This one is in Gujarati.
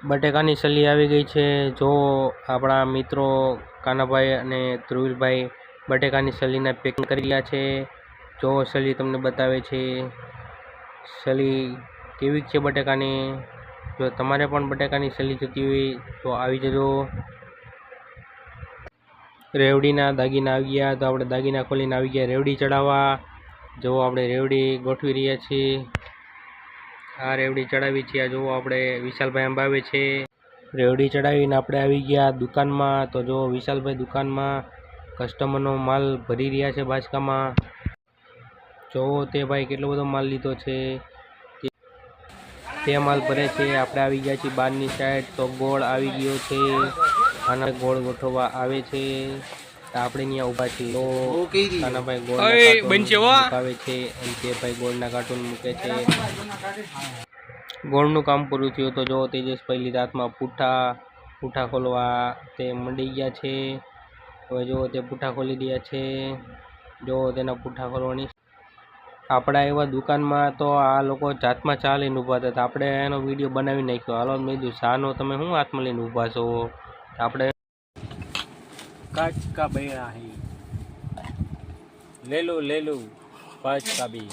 બટેકાની સલી આવી ગઈ છે। જો આપણા મિત્રો કાનાભાઈ અને ધ્રુવીલભાઈ બટેકાની સલીને પેકિંગ કરી રહ્યા છે। જો સલી તમને બતાવે છે સલી કેવી છે બટેકાની। જો તમારે પણ બટેકાની સલી જોતી હોય તો આવી જજો। રેવડીના દાગીના આવી ગયા તો આપણે દાગીના ખોલીને આવી ગયા રેવડી ચડાવવા। જો આપણે રેવડી ગોઠવી રહ્યા છીએ। આ રેવડી ચડાવી છે। જો આપણે વિશાલભાઈ અંબાવે છે। રેવડી ચડાવીને આપણે આવી ગયા દુકાનમાં। તો જો વિશાલભાઈ દુકાનમાં કસ્ટમરનો માલ ભરી રહ્યા છે બાચકામાં। જો તે ભાઈ કેટલો બધો માલ લીધો છે તે માલ ભરે છે। આપણે આવી ગયા છીએ બહારની સાઈડ। તો ગોળ આવી ગયો છે। આના ગોળ ગોઠવવા આવે છે તો આપણે ત્યાં ઊભા છીએ। તો કાનાભાઈ ગોળ આવે છે અને તે ભાઈ ગોળના કાર્ટૂન મૂકે છે। ગોળનું કામ પૂરું થયું તો જો તેજસભાઈ લીધા હાથમાં પૂઠા ખોલવા તે મંડી ગયા છે। હવે જો તે પૂઠા ખોલી રહ્યા છે। જો તેના પૂઠા ખોલવાની આપણા એવા દુકાનમાં તો આ લોકો જાતમાં ચા લઈને ઊભા હતા। આપણે એનો વિડીયો બનાવી નાખ્યો। હાલો મેં કીધું ચાનો તમે શું હાથમાં લઈને ઊભા છો। આપણે કાચ કા બૈરા હે ले लो 5 का भी